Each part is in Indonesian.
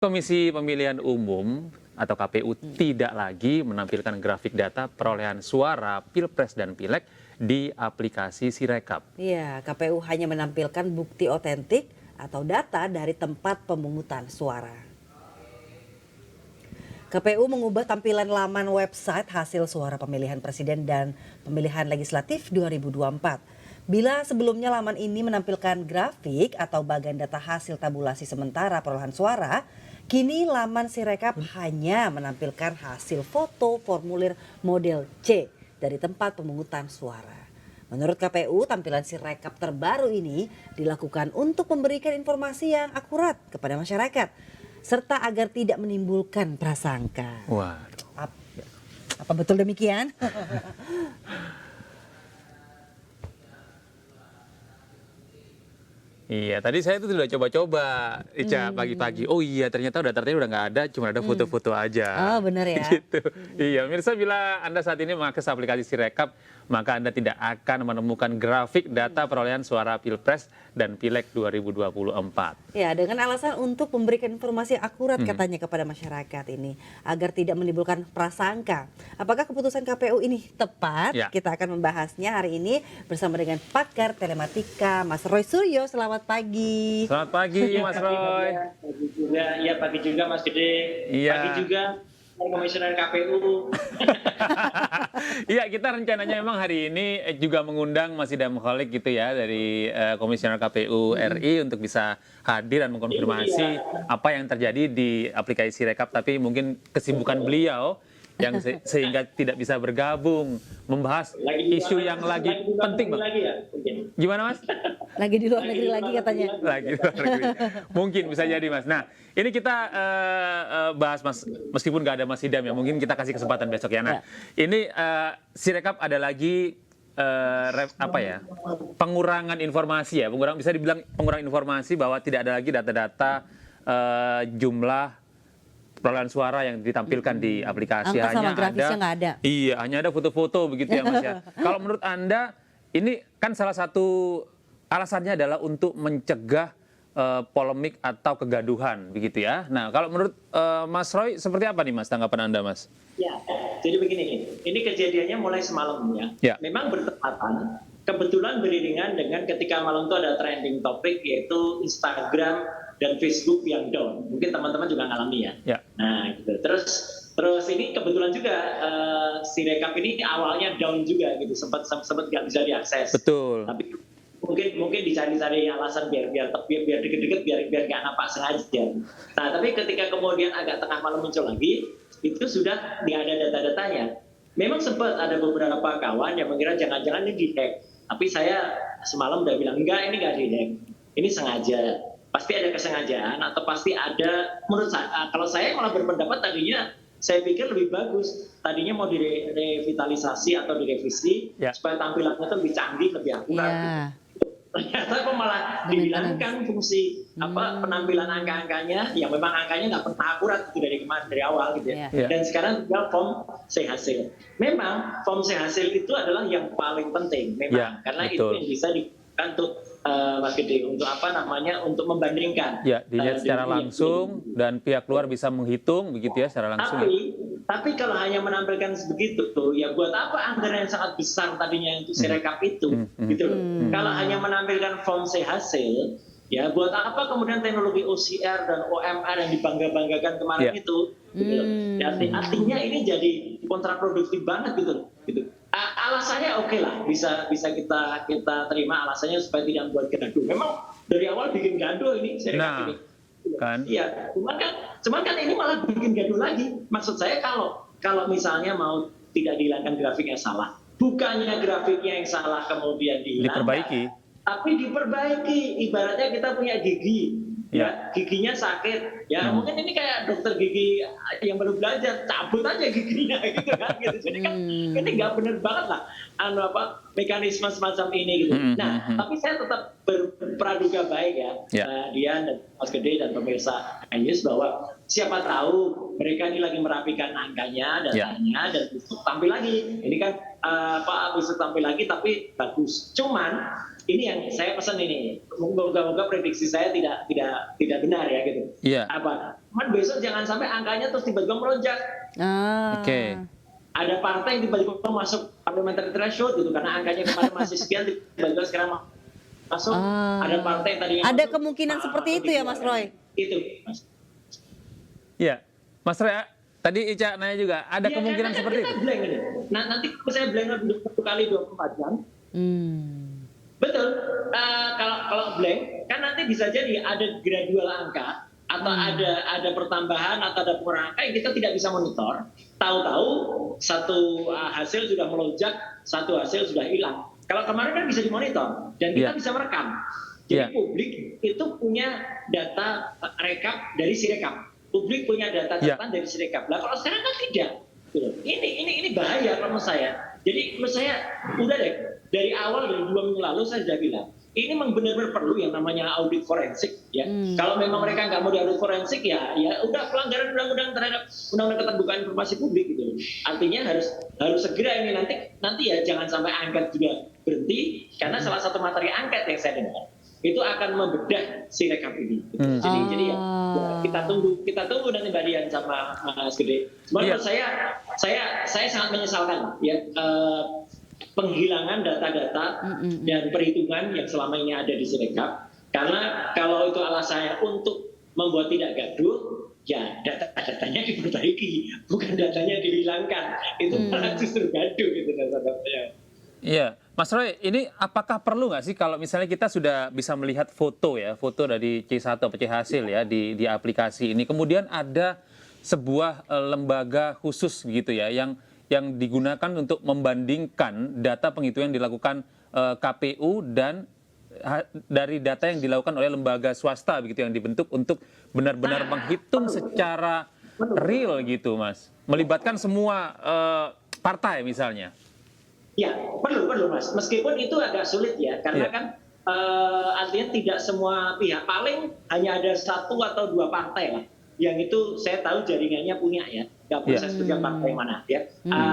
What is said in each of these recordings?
Komisi Pemilihan Umum atau KPU tidak lagi menampilkan grafik data perolehan suara Pilpres dan Pileg di aplikasi Sirekap. Iya, KPU hanya menampilkan bukti otentik atau data dari tempat pemungutan suara. KPU mengubah tampilan laman website hasil suara pemilihan presiden dan pemilihan legislatif 2024. Bila sebelumnya laman ini menampilkan grafik atau bagian data hasil tabulasi sementara perolehan suara, kini laman Sirekap hanya menampilkan hasil foto formulir model C dari tempat pemungutan suara. Menurut KPU, tampilan Sirekap terbaru ini dilakukan untuk memberikan informasi yang akurat kepada masyarakat, serta agar tidak menimbulkan prasangka. Waduh. Apa betul demikian? Iya, tadi saya itu sudah coba-coba, Ica, pagi-pagi. Oh iya, ternyata data-datanya udah nggak ada, cuma ada foto-foto aja. Oh, benar ya. Gitu. Iya, mirsa, bila Anda saat ini mengakses aplikasi Sirekap, maka Anda tidak akan menemukan grafik data perolehan suara Pilpres dan Pileg 2024. Ya, dengan alasan untuk memberikan informasi akurat katanya kepada masyarakat ini, agar tidak menimbulkan prasangka. Apakah keputusan KPU ini tepat? Ya. Kita akan membahasnya hari ini bersama dengan pakar telematika Mas Roy Suryo. Selamat pagi. Selamat pagi, Mas Roy. Pagi juga, iya pagi juga Mas Gede. Iya. Pagi juga Komisioner KPU. Iya, kita rencananya memang hari ini juga mengundang Mas Idam Holik gitu ya dari Komisioner KPU RI untuk bisa hadir dan mengkonfirmasi apa yang terjadi di aplikasi Sirekap, tapi mungkin kesibukan beliau yang sehingga tidak bisa bergabung membahas isu yang lagi penting, Bang. Lagi ya, mungkin. Gimana, Mas? Lagi di luar negeri lagi katanya. Lagi di luar negeri. Mungkin bisa jadi, Mas. Nah, ini kita bahas, Mas, meskipun nggak ada Mas Idam ya, mungkin kita kasih kesempatan besok ya. Nah, ini Sirekap ada lagi pengurangan informasi ya, bisa dibilang pengurangan informasi bahwa tidak ada lagi data-data jumlah perolehan suara yang ditampilkan di aplikasi. Angka sama grafisnya nggak ada. Iya, hanya ada foto-foto begitu ya, Mas ya. Kalau menurut Anda, ini kan salah satu alasannya adalah untuk mencegah polemik atau kegaduhan begitu ya. Nah, kalau menurut Mas Roy seperti apa nih, Mas, tanggapan Anda, Mas? Ya, jadi begini, ini kejadiannya mulai semalam ya. Ya. Memang bertepatan, kebetulan beriringan dengan ketika malam itu ada trending topik yaitu Instagram dan Facebook yang down. Mungkin teman-teman juga ngalami ya. Ya. Nah, gitu. Terus ini kebetulan juga Sirekap ini awalnya down juga gitu, sempat nggak bisa diakses. Betul. Tapi mungkin dicari-cari alasan biar deket-deket biar nggak nampak sengaja. Nah, tapi ketika kemudian agak tengah malam muncul lagi, itu sudah nggak ada data-datanya. Memang sempat ada beberapa kawan yang mengira jangan-jangan ini di-hack. Tapi saya semalam udah bilang enggak, ini nggak di-hack. Ini sengaja. Pasti ada kesengajaan atau pasti ada, menurut saya, kalau saya malah berpendapat tadinya saya pikir lebih bagus tadinya mau direvitalisasi atau direvisi supaya tampilannya itu lebih canggih, lebih akurat. Ternyata kok malah dihilangkan fungsi penampilan angka-angkanya yang memang angkanya nggak pernah akurat itu dari awal gitu ya. Dan sekarang juga form C hasil. Memang form C hasil itu adalah yang paling penting memang karena betul. Itu yang bisa digunakan untuk Mas Gede untuk membandingkan. Ya, dilihat secara langsung dan pihak luar bisa menghitung begitu ya secara langsung. Tapi kalau hanya menampilkan sebegitu, ya buat apa anggaran yang sangat besar tadinya untuk Sirekap itu, gitu loh. Kalau hanya menampilkan form C hasil, ya buat apa kemudian teknologi OCR dan OMR yang dibangga-banggakan kemarin itu, gitu loh. Artinya ini jadi kontraproduktif banget gitu loh. Gitu. Alasannya oke lah, bisa kita terima alasannya supaya tidak membuat gaduh. Memang dari awal bikin gaduh ini Sirekap ini. Kan? Iya, cuman kan ini malah bikin gaduh lagi. Maksud saya kalau misalnya mau tidak dihilangkan grafiknya salah, bukannya grafiknya yang salah kemudian dihilangkan, diperbaiki, tapi diperbaiki. Ibaratnya kita punya gigi, ya giginya sakit, ya mungkin ini kayak dokter gigi yang baru belajar, cabut aja giginya gitu kan. Gitu. Jadi kan ini nggak benar banget lah, mekanisme semacam ini gitu. Nah, tapi saya tetap berpraduga baik ya, Dian dan Mas Gede dan pemirsa News bahwa siapa tahu mereka ini lagi merapikan angkanya, datanya, dan besok tampil lagi. Ini kan besok tampil lagi tapi bagus. Cuman ini yang saya pesan ini, moga-moga prediksi saya tidak benar ya gitu. Iya. cuman besok jangan sampai angkanya terus tiba-tiba melonjak. Oke. Ada partai yang tiba-tiba masuk parliamentary threshold gitu karena angkanya kemarin masih sekian tiba-tiba sekarang masuk. Ada partai yang tadi ada kemungkinan seperti itu ya Mas Roy? Itu, Mas. Iya, Mas Roy, tadi Ica nanya juga, ada Ya, kemungkinan kan seperti kita itu? blank ini. Nah, nanti saya blank lebih 1 kali 24 jam. Betul. Kalau blank kan nanti bisa jadi ada gradual angka atau ada pertambahan atau ada pengurangan angka yang kita tidak bisa monitor. Tahu-tahu satu hasil sudah melonjak, satu hasil sudah hilang. Kalau kemarin kan bisa dimonitor dan kita bisa merekam. Jadi publik itu punya data rekap dari Sirekap. Publik punya data catatan dari Sirekap. Nah, kalau sekarang kan tidak. Ini bahaya kalau menurut saya. Jadi menurut saya udah deh dari awal dari 2 minggu lalu saya sudah bilang ini memang benar-benar perlu yang namanya audit forensik ya. Kalau memang mereka nggak mau diaudit forensik ya udah pelanggaran undang-undang terhadap undang-undang keterbukaan informasi publik gitu. Artinya harus segera ini nanti ya jangan sampai angket juga berhenti karena salah satu materi angket yang saya dengar itu akan membedah Sirekap ini. Gitu. Jadi ya kita tunggu nanti Mbak Dian sama Mas Gede. Menurut saya sangat menyesalkan ya penghilangan data-data dan perhitungan yang selama ini ada di Sirekap. Karena kalau itu alasannya untuk membuat tidak gaduh, ya data-datanya diperbaiki, bukan datanya dihilangkan. Itu malah justru gaduh gitu data-datanya. Iya, Mas Roy, ini apakah perlu nggak sih kalau misalnya kita sudah bisa melihat foto dari C1 atau C hasil ya di aplikasi ini, kemudian ada sebuah lembaga khusus gitu ya yang digunakan untuk membandingkan data penghitungan yang dilakukan KPU dan dari data yang dilakukan oleh lembaga swasta begitu yang dibentuk untuk benar-benar menghitung secara real gitu, Mas, melibatkan semua partai misalnya. Ya, perlu Mas. Meskipun itu agak sulit ya, karena kan artinya tidak semua pihak, paling hanya ada 1 atau 2 partai lah. Yang itu saya tahu jaringannya punya ya, nggak perlu saya sebutkan partai mana ya.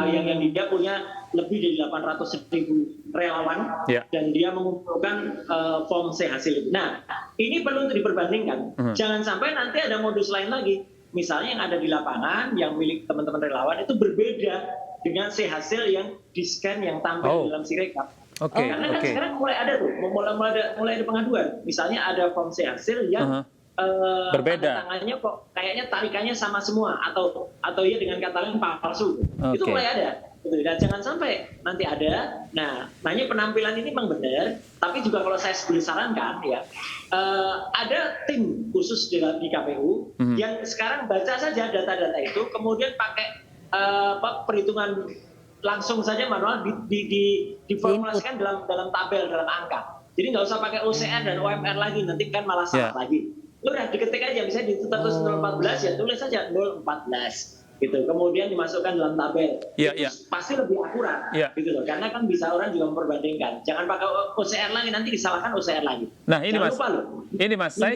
Yang dia punya lebih dari 800.000 relawan dan dia mengumpulkan form C hasil. Nah, ini perlu untuk diperbandingkan. Jangan sampai nanti ada modus lain lagi. Misalnya yang ada di lapangan, yang milik teman-teman relawan itu berbeda dengan C hasil yang di-scan yang tampil dalam Sirekap. Karena kan sekarang mulai ada tuh, mulai ada pengaduan. Misalnya ada form C hasil yang berbeda. Tangannya kok kayaknya tarikannya sama semua atau ya dengan kata lain palsu. Itu mulai ada. Dan jangan sampai nanti ada. Nah, makanya penampilan ini memang benar. Tapi juga kalau saya sarankan ya, ada tim khusus di KPU yang sekarang baca saja data-data itu, kemudian pakai perhitungan langsung saja manual diformulasikan dalam tabel, dalam angka. Jadi nggak usah pakai OCR dan OMR lagi, nanti kan malah salah lagi. Udah diketik aja, misalnya di status 014 ya tulis saja 014 gitu. Kemudian dimasukkan dalam tabel. Pasti lebih akurat gitu loh. Karena kan bisa orang juga memperbandingkan. Jangan pakai OCR lagi, nanti disalahkan OCR lagi. Nah, ini jangan Mas. Lupa, ini Mas, saya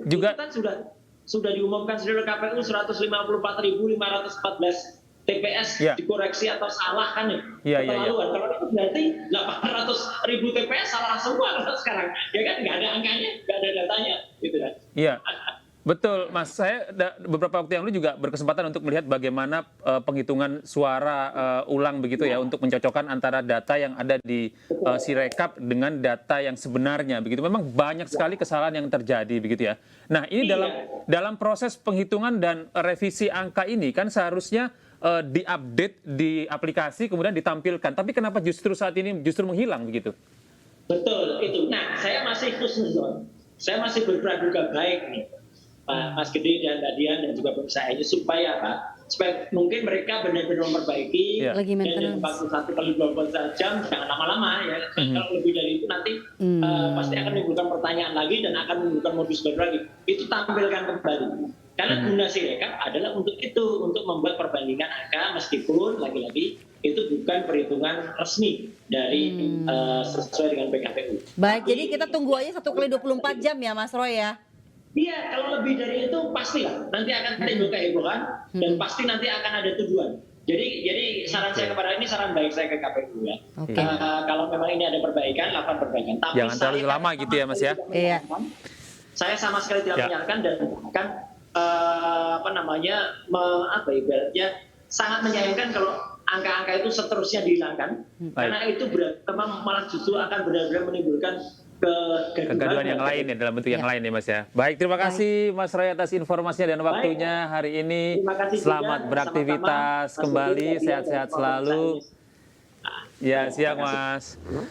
juga kan sudah diumumkan sendiri KPU 154.514 TPS dikoreksi atau salah kan ya. Keterlaluan. Kalau itu berarti 800.000 TPS salah semua kalau sekarang. Ya kan nggak ada angkanya, nggak ada datanya gitu kan. Iya. Betul, Mas. Saya beberapa waktu yang lalu juga berkesempatan untuk melihat bagaimana penghitungan suara ulang begitu ya untuk mencocokkan antara data yang ada di Sirekap dengan data yang sebenarnya begitu. Memang banyak sekali kesalahan yang terjadi begitu ya. Nah, ini dalam proses penghitungan dan revisi angka ini kan seharusnya diupdate di aplikasi kemudian ditampilkan. Tapi kenapa justru saat ini justru menghilang begitu? Betul itu. Nah, saya masih khusnuzon. Saya masih berpraduga baik nih, Pak Mas Gede dan Mbak Dian dan juga pemirsa ini supaya apa? Supaya mungkin mereka benar-benar memperbaiki dan 41 kali 24 jam jangan lama-lama ya. Kalau lebih dari itu nanti pasti akan menimbulkan pertanyaan lagi dan akan menimbulkan modus baru lagi. Itu tampilkan kembali. Karena guna Sirekap adalah untuk itu, untuk membuat perbandingan angka meskipun lagi-lagi itu bukan perhitungan resmi dari sesuai dengan PKPU. Baik, jadi kita tunggu aja 1 kali 24 jam ya Mas Roy ya. Iya, kalau lebih dari itu pastilah nanti akan timbul kehebohan dan pasti nanti akan ada tujuan. Jadi saran saya kepada ini saran baik saya ke KPU ya. Kalau memang ini ada perbaikan, lakukan perbaikan. Tapi jangan terlalu lama gitu ya Mas ya. Saya sama sekali tidak menyarankan dan bahkan ibaratnya sangat menyayangkan kalau angka-angka itu seterusnya dihilangkan, karena itu memang malah justru akan benar-benar menimbulkan kegaduhan yang lain ya, dalam bentuk yang lain ya Mas ya. Baik, terima kasih Mas Roy atas informasinya dan waktunya hari ini. Terima kasih Selamat juga, beraktivitas sama-sama. kembali, Mas Budi, sehat-sehat selalu. Ya, siang Terima kasih. Mas.